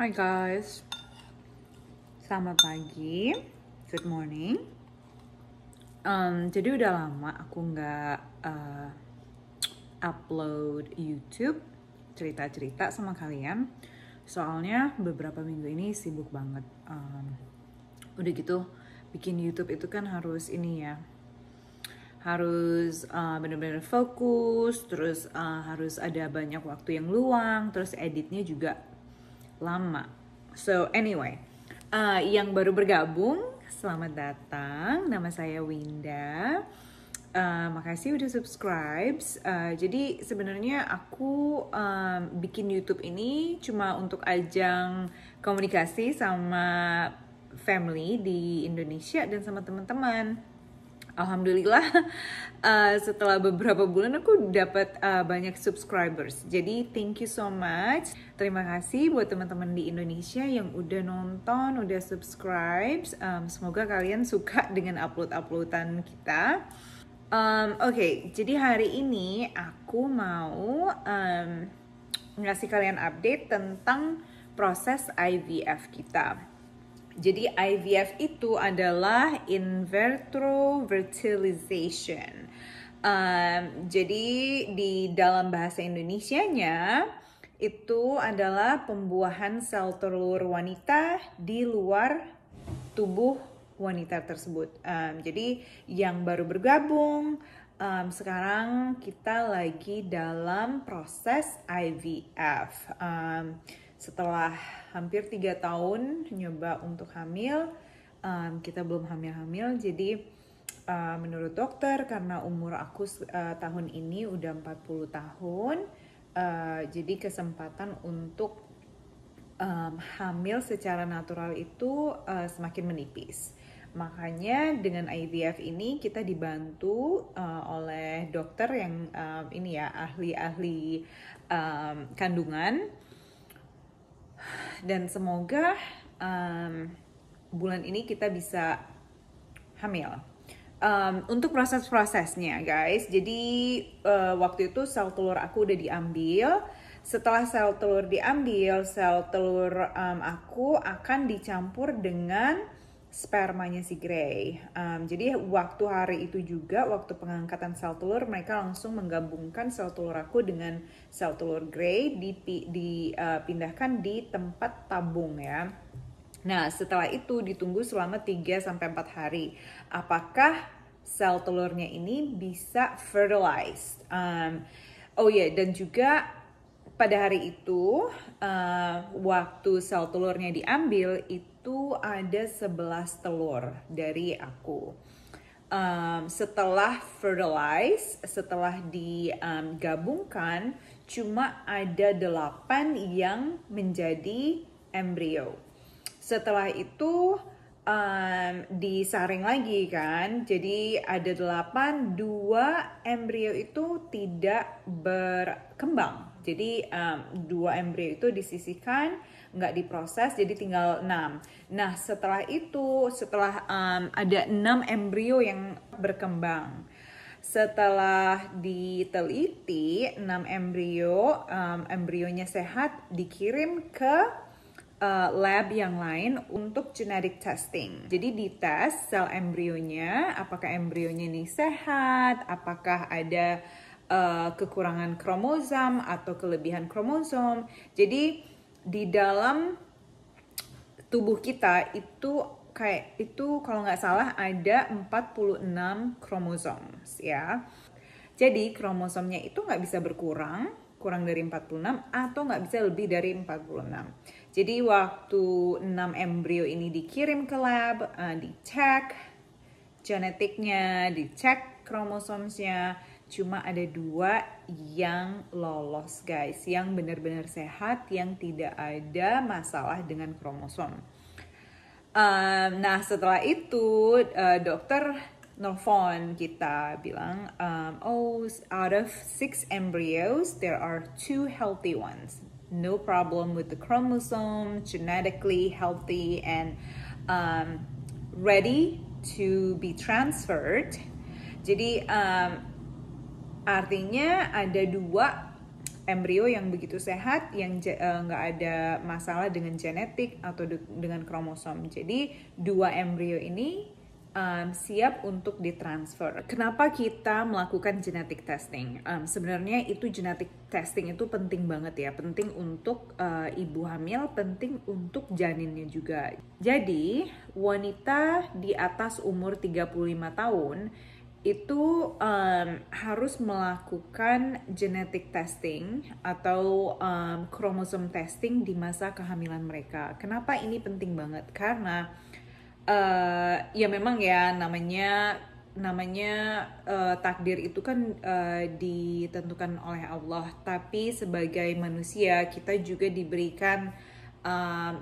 Hai guys, selamat pagi, good morning. Jadi udah lama aku nggak upload YouTube cerita-cerita sama kalian. Soalnya beberapa minggu ini sibuk banget. Udah gitu, bikin YouTube itu kan harus ini ya, harus benar-benar fokus, terus harus ada banyak waktu yang luang, terus editnya juga lama. So anyway, yang baru bergabung, selamat datang. Nama saya Winda. Makasih udah subscribe. Jadi sebenarnya aku bikin YouTube ini cuma untuk ajang komunikasi sama family di Indonesia dan sama teman-teman. Alhamdulillah setelah beberapa bulan aku dapat banyak subscribers. Jadi thank you so much. Terima kasih buat teman-teman di Indonesia yang udah nonton, udah subscribe. Semoga kalian suka dengan upload-uploadan kita. Oke, jadi hari ini aku mau ngasih kalian update tentang proses IVF kita. Jadi IVF itu adalah in vitro fertilization. Jadi di dalam bahasa Indonesianya itu adalah pembuahan sel telur wanita di luar tubuh wanita tersebut. Jadi yang baru bergabung, sekarang kita lagi dalam proses IVF. Setelah hampir 3 tahun nyoba untuk hamil, kita belum hamil-hamil. Jadi menurut dokter, karena umur aku tahun ini udah 40 tahun, jadi kesempatan untuk hamil secara natural itu semakin menipis. Makanya dengan IVF ini kita dibantu oleh dokter yang ini ya, ahli-ahli kandungan. Dan semoga bulan ini kita bisa hamil. Untuk proses-prosesnya guys, jadi waktu itu sel telur aku udah diambil. Setelah sel telur diambil, sel telur aku akan dicampur dengan spermanya si Gray. Jadi waktu hari itu juga, waktu pengangkatan sel telur, mereka langsung menggabungkan sel telur aku dengan sel telur Gray, dipindahkan di tempat tabung ya. Nah setelah itu ditunggu selama 3-4 hari. Apakah sel telurnya ini bisa fertilized? Dan juga pada hari itu, waktu sel telurnya diambil, itu ada 11 telur dari aku. Setelah fertilize, setelah digabungkan, cuma ada 8 yang menjadi embrio. Setelah itu disaring lagi kan, jadi ada 8, 2 embrio itu tidak berkembang. Jadi 2 embrio itu disisihkan, nggak diproses, jadi tinggal 6. Nah setelah itu, setelah ada 6 embrio yang berkembang, setelah diteliti 6 embrio, embrionya sehat, dikirim ke lab yang lain untuk genetic testing. Jadi dites sel embrionya, apakah embrionya ini sehat, apakah ada kekurangan kromosom atau kelebihan kromosom. Jadi di dalam tubuh kita itu kalau nggak salah ada 46 kromosom ya. Jadi kromosomnya itu nggak bisa kurang dari 46 atau nggak bisa lebih dari 46. Jadi waktu 6 embrio ini dikirim ke lab, dicek genetiknya, dicek kromosomnya, cuma ada 2 yang lolos guys, yang benar-benar sehat, yang tidak ada masalah dengan kromosom. Nah setelah itu dokter nelfon kita bilang, out of 6 embryos there are 2 healthy ones, no problem with the chromosome, genetically healthy and ready to be transferred. Jadi artinya ada 2 embrio yang begitu sehat, yang nggak ada masalah dengan genetik atau dengan kromosom. Jadi dua embrio ini siap untuk ditransfer. Kenapa kita melakukan genetic testing? Sebenarnya itu genetic testing itu penting banget ya, penting untuk ibu hamil, penting untuk janinnya juga. Jadi wanita di atas umur 35 tahun itu harus melakukan genetic testing atau kromosom testing di masa kehamilan mereka. Kenapa ini penting banget? Karena ya memang ya namanya takdir itu kan ditentukan oleh Allah, tapi sebagai manusia kita juga diberikan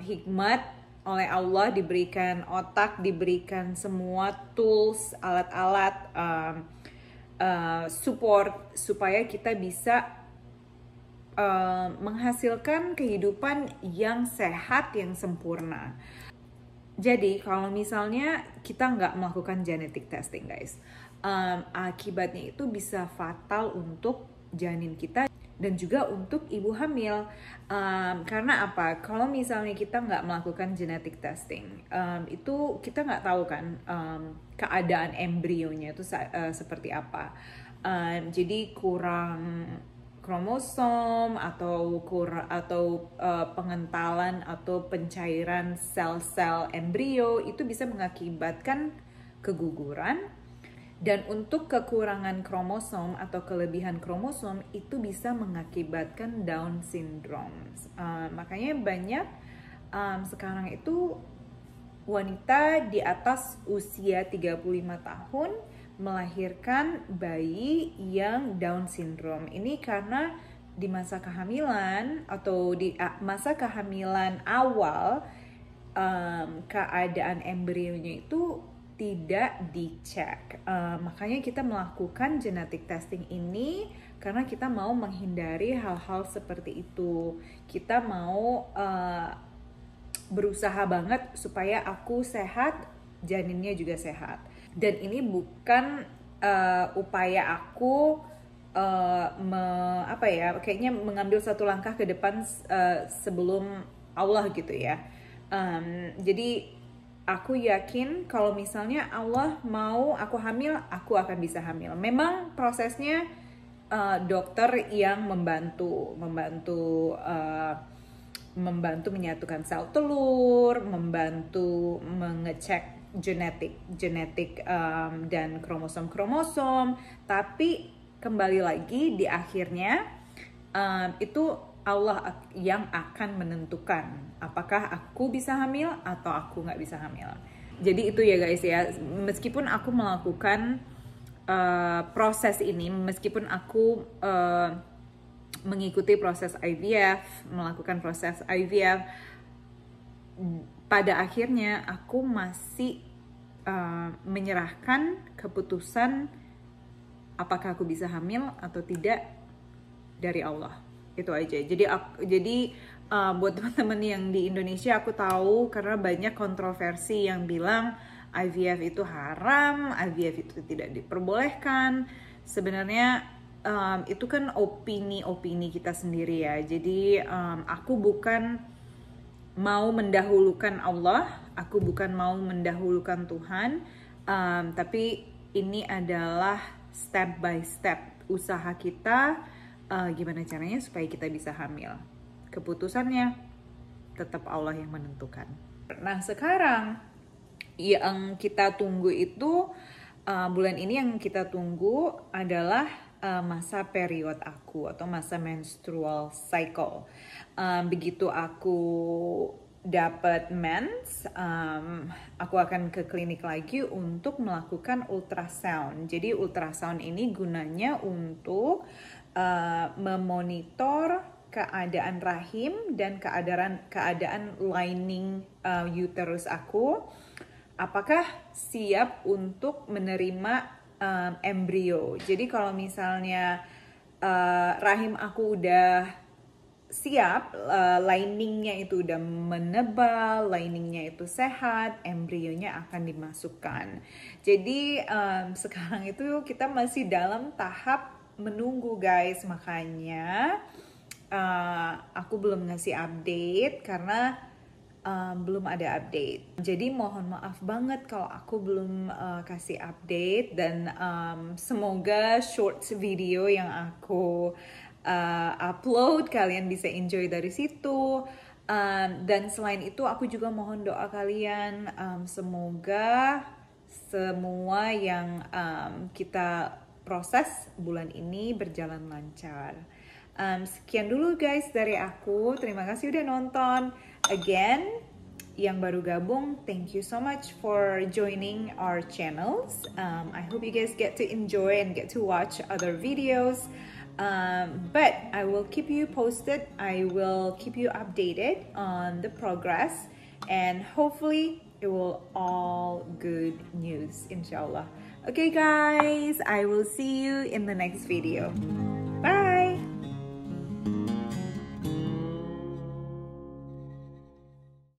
hikmat oleh Allah, diberikan otak, diberikan semua tools, alat-alat support supaya kita bisa menghasilkan kehidupan yang sehat, yang sempurna. Jadi kalau misalnya kita nggak melakukan genetic testing guys, akibatnya itu bisa fatal untuk janin kita dan juga untuk ibu hamil. Karena apa? Kalau misalnya kita nggak melakukan genetic testing, itu kita nggak tahu kan keadaan embrionya itu seperti apa. Jadi kurang kromosom atau pengentalan atau pencairan sel-sel embrio itu bisa mengakibatkan keguguran, dan untuk kekurangan kromosom atau kelebihan kromosom itu bisa mengakibatkan Down syndrome. Makanya banyak sekarang itu wanita di atas usia 35 tahun melahirkan bayi yang Down syndrome. Ini karena di masa kehamilan atau di masa kehamilan awal keadaan embrionya itu tidak dicek. Makanya kita melakukan genetic testing ini karena kita mau menghindari hal-hal seperti itu. Kita mau berusaha banget supaya aku sehat, janinnya juga sehat. Dan ini bukan upaya aku kayaknya mengambil satu langkah ke depan sebelum Allah gitu ya. Jadi aku yakin kalau misalnya Allah mau aku hamil, aku akan bisa hamil. Memang prosesnya dokter yang membantu menyatukan sel telur, membantu mengecek genetik dan kromosom, tapi kembali lagi di akhirnya itu Allah yang akan menentukan apakah aku bisa hamil atau aku nggak bisa hamil. Jadi itu ya guys ya, meskipun aku melakukan proses ini, meskipun aku mengikuti proses IVF, melakukan proses IVF, pada akhirnya aku masih menyerahkan keputusan apakah aku bisa hamil atau tidak dari Allah. Itu aja. Jadi buat teman-teman yang di Indonesia, aku tahu karena banyak kontroversi yang bilang IVF itu haram, IVF itu tidak diperbolehkan. Sebenarnya itu kan opini kita sendiri ya. Jadi aku bukan mau mendahulukan Allah, aku bukan mau mendahulukan Tuhan, tapi ini adalah step by step usaha kita, gimana caranya supaya kita bisa hamil. Keputusannya tetap Allah yang menentukan. Nah sekarang yang kita tunggu itu, bulan ini yang kita tunggu adalah masa period aku atau masa menstrual cycle. Begitu aku dapat mens, aku akan ke klinik lagi untuk melakukan ultrasound. Jadi ultrasound ini gunanya untuk memonitor keadaan rahim dan keadaan lining uterus aku, apakah siap untuk menerima embrio. Jadi kalau misalnya rahim aku udah siap, liningnya itu udah menebal, liningnya itu sehat, embrionya akan dimasukkan. Jadi sekarang itu kita masih dalam tahap menunggu guys, makanya aku belum ngasih update karena belum ada update. Jadi mohon maaf banget kalau aku belum kasih update, dan semoga shorts video yang aku upload kalian bisa enjoy dari situ. Dan selain itu aku juga mohon doa kalian, semoga semua yang kita proses bulan ini berjalan lancar. Sekian dulu guys dari aku. Terima kasih udah nonton. Again, yang baru gabung, thank you so much for joining our channels. I hope you guys get to enjoy and get to watch other videos. But I will keep you posted. I will keep you updated on the progress, and hopefully it will all good news, inshallah. Okay guys, I will see you in the next video.